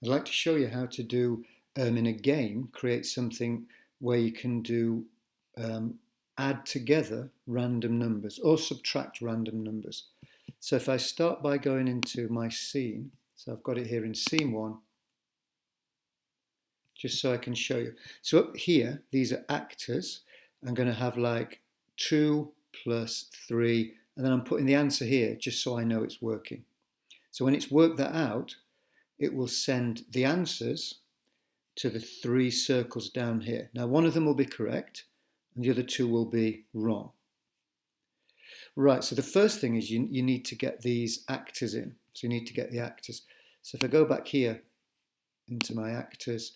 I'd like to show you how to do, in a game, create something where you can do add together random numbers or subtract random numbers. So if I start by going into my scene, so I've got it here in scene 1, just so I can show you. So up here, these are actors. I'm going to have like 2 plus 3, and then I'm putting the answer here just so I know it's working. So when it's worked that out, it will send the answers to the 3 circles down here. Now one of them will be correct and the other 2 will be wrong. Right, so the first thing is you need to get these actors in. So you need to get the actors. So if I go back here into my actors,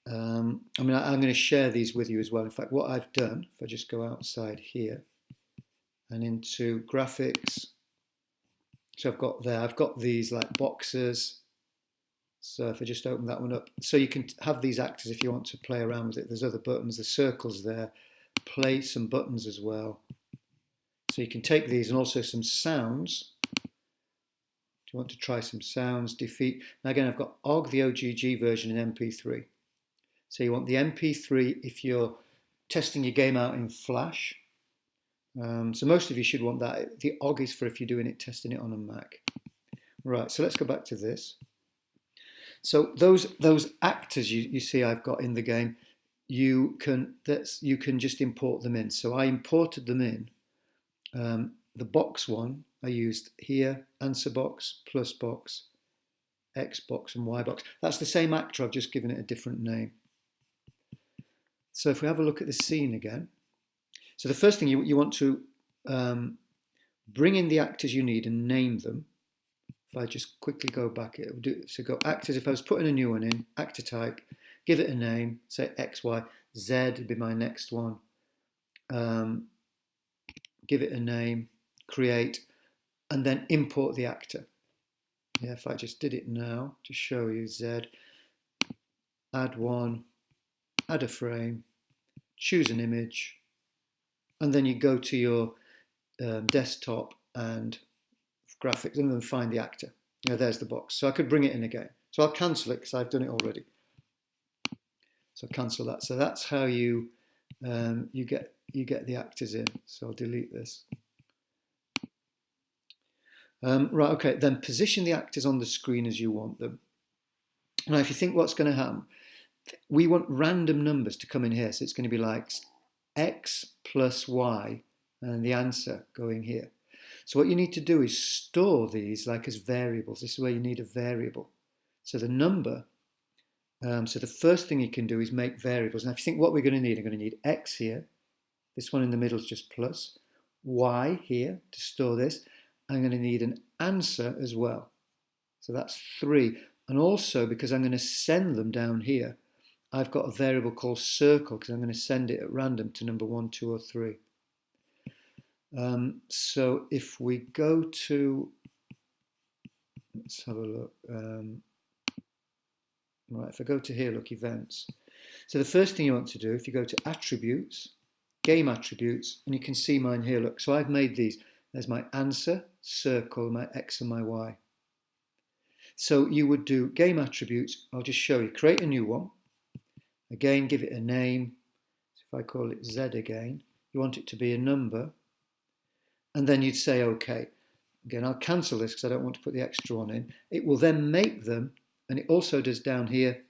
I'm going to share these with you as well. In fact, what I've done, if I just go outside here and into graphics, so I've got these like boxes. So if I just open that one up, so you can have these actors if you want to play around with it. There's other buttons, the circles there, play some buttons as well. So you can take these and also some sounds. Do you want to try some sounds? Defeat. Now again, I've got OGG, the OGG version in MP3. So you want the MP3 if you're testing your game out in Flash. So most of you should want that. The OGG is for if you're doing it, testing it on a Mac. Right, so let's go back to this. So those actors you see I've got in the game, you can just import them in. So I imported them in. The box one I used here, answer box, plus box, X box and Y box. That's the same actor, I've just given it a different name. So if we have a look at the scene again, so the first thing you want to bring in the actors you need and name them. If I just quickly go back, it will do. So go actors. If I was putting a new one in, actor type, give it a name, say X, Y, Z would be my next one. Give it a name, create, and then import the actor. Yeah, if I just did it now to show you Z, add one, add a frame, choose an image, and then you go to your desktop and graphics and then find the actor. Now there's the box. So I could bring it in again. So I'll cancel it because I've done it already. So cancel that. So that's how you get the actors in. So I'll delete this. Right, okay, then position the actors on the screen as you want them. Now if you think what's going to happen, we want random numbers to come in here. So it's going to be like X plus Y and the answer going here. So what you need to do is store these like as variables. This is where you need a variable. So the number, so the first thing you can do is make variables. Now if you think what we're going to need, I'm going to need X here. This one in the middle is just plus. Y here to store this. I'm going to need an answer as well. So that's 3. And also because I'm going to send them down here, I've got a variable called circle because I'm going to send it at random to number 1, 2, or 3. So if we go to, let's have a look. Right, if I go to here, look, events. So the first thing you want to do, if you go to attributes, game attributes, and you can see mine here, look. So I've made these. There's my answer, circle, my X and my Y. So you would do game attributes. I'll just show you. Create a new one. Again, give it a name. So if I call it Z again, you want it to be a number. And then you'd say OK. Again, I'll cancel this because I don't want to put the extra one in. It will then make them, and it also does down here,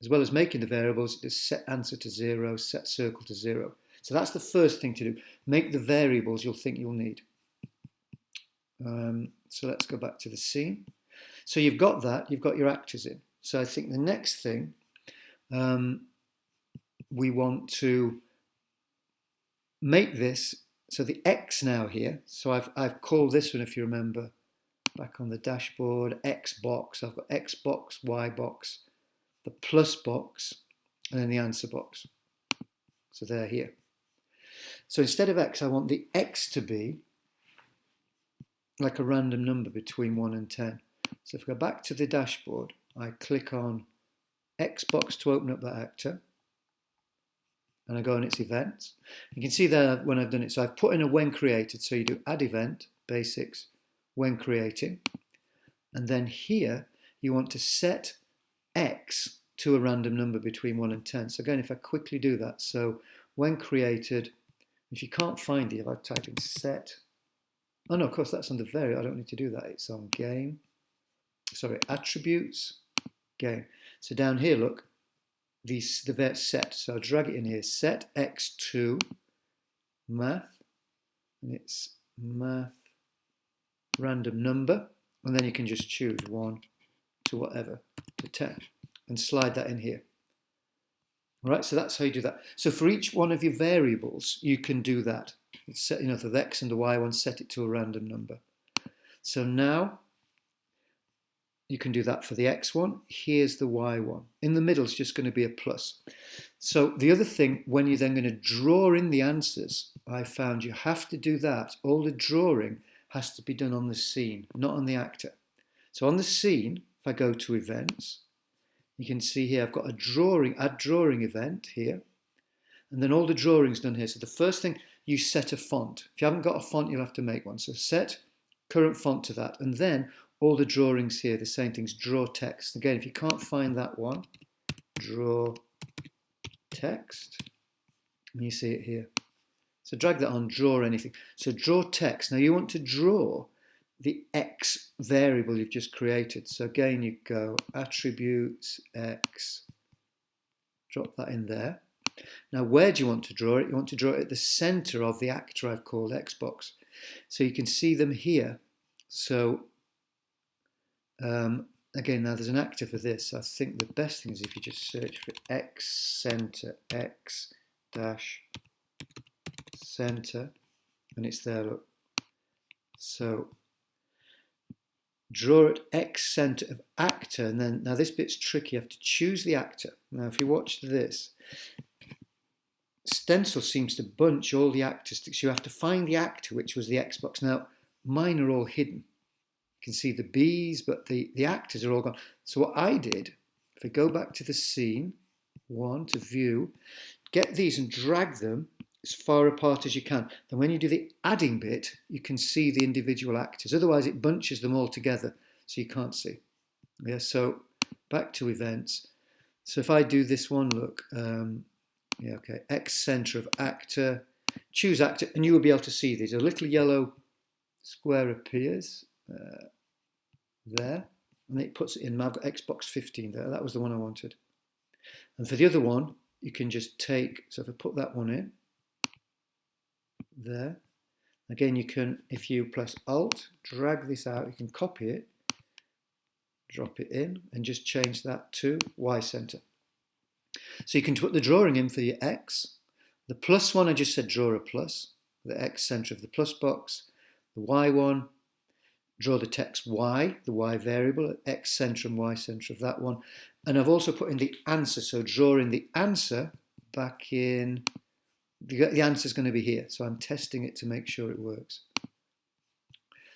as well as making the variables, it does set answer to 0, set circle to 0. So that's the first thing to do. Make the variables you'll think you'll need. So let's go back to the scene. So you've got that, you've got your actors in. So I think the next thing, we want to make this, so the X now here, so I've called this one, if you remember, back on the dashboard, X box. I've got X box, Y box, the plus box, and then the answer box. So they're here. So instead of X, I want the X to be like a random number between 1 and 10. So if I go back to the dashboard, I click on X box to open up that actor. And I go on its events. You can see there when I've done it. So I've put in a when created. So you do add event, basics, when creating. And then here, you want to set x to a random number between 1 and 10. So again, if I quickly do that, so when created, if you can't find it, if I type in set, oh no, of course that's under variable, I don't need to do that, it's on game, sorry, attributes, game. So down here, look, the set, so I'll drag it in here, set x to math, and it's math random number, and then you can just choose 1 to whatever, to 10, and slide that in here. All right, so that's how you do that. So for each one of your variables, you can do that. Set, you know, for the x and the y one, set it to a random number. So now you can do that for the x one. Here's the y one. In the middle is just going to be a plus. So the other thing, when you're then going to draw in the answers, I found you have to do that. All the drawing has to be done on the scene, not on the actor. So on the scene, if I go to events, you can see here I've got a drawing, add drawing event here, and then all the drawings done here. So the first thing, you set a font. If you haven't got a font, you'll have to make one. So set current font to that, and then all the drawings here, the same things, draw text. Again, if you can't find that one, draw text, and you see it here. So drag that on, draw anything. So draw text. Now you want to draw the x variable you've just created. So again, you go attributes, x, drop that in there. Now, where do you want to draw it? You want to draw it at the center of the actor I've called Xbox. So you can see them here. So again, now there's an actor for this. I think the best thing is if you just search for X center, X dash center, and it's there, look. So draw at X center of actor, and then, now this bit's tricky, you have to choose the actor. Now if you watch this, Stencyl seems to bunch all the actors, so you have to find the actor, which was the Xbox. Now mine are all hidden. You can see the bees, but the actors are all gone. So what I did, if I go back to the scene, one, to view, get these and drag them as far apart as you can. Then when you do the adding bit, you can see the individual actors. Otherwise it bunches them all together, so you can't see. Yeah, so back to events. So if I do this one, look, yeah, okay, X center of actor, choose actor, and you will be able to see these. A little yellow square appears there, and it puts it in. I've got Xbox 15 there. That was the one I wanted. And for the other one, you can just take, so if I put that one in, there. Again, you can, if you press Alt, drag this out, you can copy it, drop it in, and just change that to Y center. So you can put the drawing in for your X. The plus one, I just said draw a plus, the X center of the plus box. The Y one, draw the text Y, the Y variable, X center and Y center of that one. And I've also put in the answer, so drawing the answer back in, the answer is going to be here. So I'm testing it to make sure it works.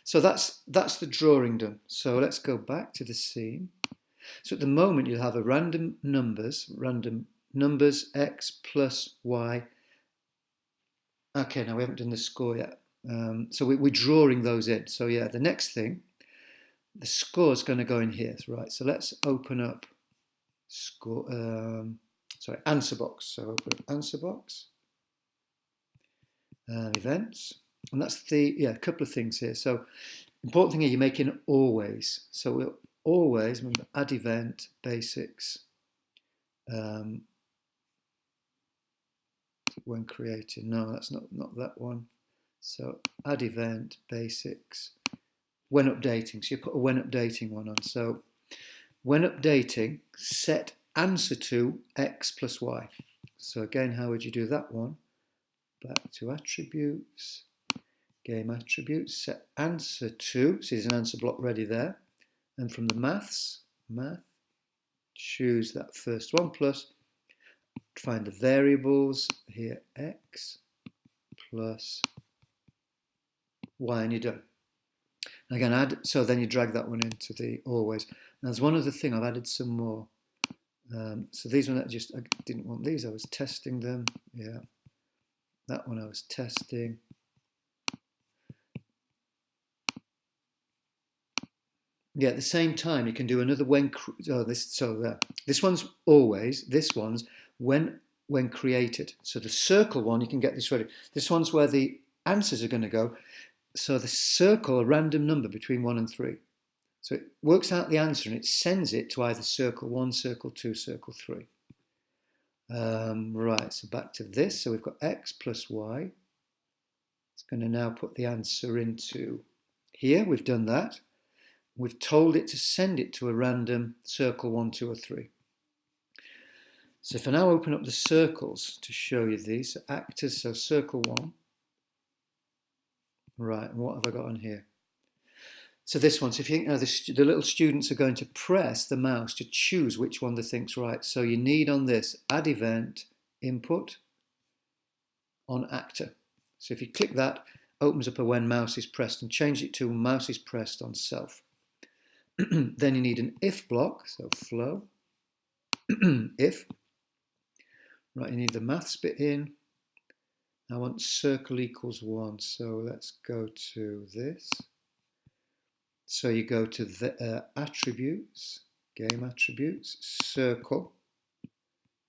So that's the drawing done. So let's go back to the scene. So at the moment you'll have a random numbers, X plus Y. Okay, now we haven't done the score yet. So we're drawing those in. So yeah, the next thing, the score is going to go in here, right? So let's open up score, answer box. So open up answer box, events, and that's the, a couple of things here. So important thing here, you're making always. So we'll always remember add event basics when creating. No, that's not that one. So add event basics when updating. So you put a when updating one on. So when updating, set answer to X plus Y. So again, how would you do that one? Back to attributes, game attributes, set answer to, so there's an answer block ready there. And from the math, choose that first one plus, find the variables here, X plus Y, and you're done. And again, add, so then you drag that one into the always. Now there's one other thing, I've added some more. So these ones, I didn't want these, I was testing them, yeah. That one I was testing. Yeah, at the same time, you can do another when. This one's always. This one's when created. So the circle one, you can get this ready. This one's where the answers are going to go. So the circle a random number between 1 and 3. So it works out the answer and it sends it to either circle 1, circle 2, circle 3. Right, so back to this. So we've got x plus y. It's going to now put the answer into here. We've done that. We've told it to send it to a random circle 1, 2, or 3. So if I now open up the circles to show you these, so actors, so circle 1. Right, and what have I got on here? So this one, so if you think now the little students are going to press the mouse to choose which one they think's right. So you need on this, add event, input, on actor. So if you click that, opens up a when mouse is pressed and change it to mouse is pressed on self. Then you need an if block, so flow, if. Right, you need the maths bit in. I want circle equals 1, so let's go to this. So you go to the attributes, game attributes, circle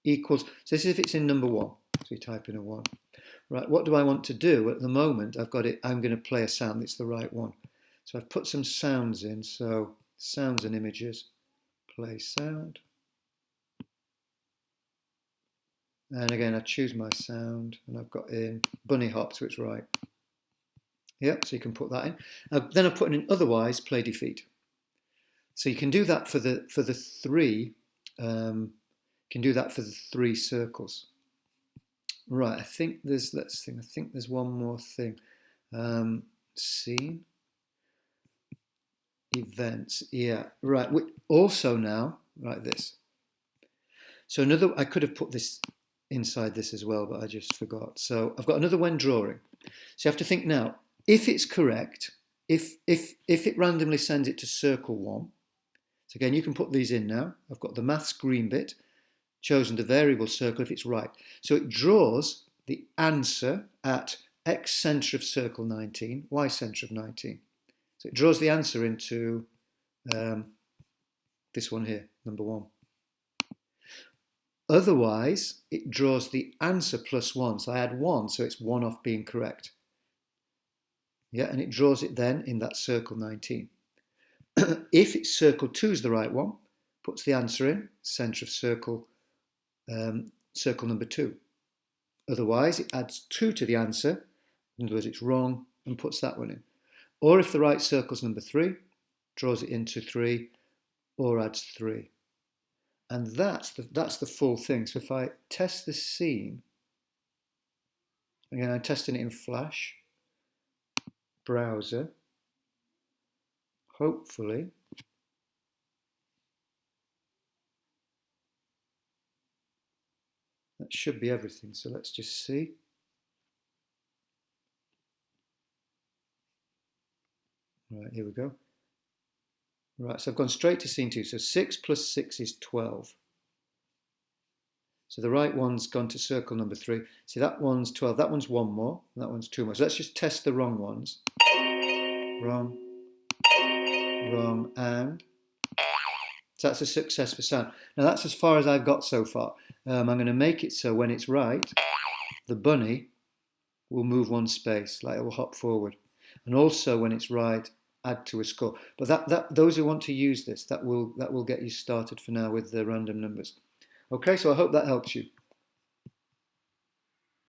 equals, so this is if it's in number 1, so you type in a 1. Right, what do I want to do? At the moment, I've got it, I'm going to play a sound that's the right one. So I've put some sounds in, so sounds and images, play sound. And again, I choose my sound and I've got in bunny hop, so it's right. Yep, so you can put that in. Then I've put in otherwise, play defeat. So you can do that for the three. You can do that for the 3 circles. Right, I think there's one more thing. Scene, events. Yeah, right. Also now, right, this. So I could have put this inside this as well, but I just forgot. So I've got another when drawing. So you have to think now. If it's correct, if it randomly sends it to circle 1, so again, you can put these in now. I've got the maths green bit, chosen the variable circle if it's right. So it draws the answer at x centre of circle 19, y centre of 19. So it draws the answer into this one here, number 1. Otherwise, it draws the answer plus 1. So I add 1, so it's 1 off being correct. Yeah, and it draws it then in that circle 19. If it's circle 2 is the right one, puts the answer in, centre of circle, circle number 2. Otherwise, it adds 2 to the answer, in other words, it's wrong, and puts that one in. Or if the right circle's number 3, draws it into 3, or adds 3. And that's the full thing. So if I test the scene, again, I'm testing it in Flash, browser, hopefully that should be everything. So let's just see. Right, here we go. Right, so I've gone straight to scene 2. So 6 plus 6 is 12. So the right one's gone to circle number 3. See, that one's 12. That one's 1 more. And that one's 2 more. So let's just test the wrong ones. Wrong, wrong, and so that's a success for sound. Now that's as far as I've got so far. I'm going to make it so when it's right, the bunny will move 1 space, like it will hop forward. And also when it's right, add to a score. But those who want to use this, that will get you started for now with the random numbers. Okay, so I hope that helps you.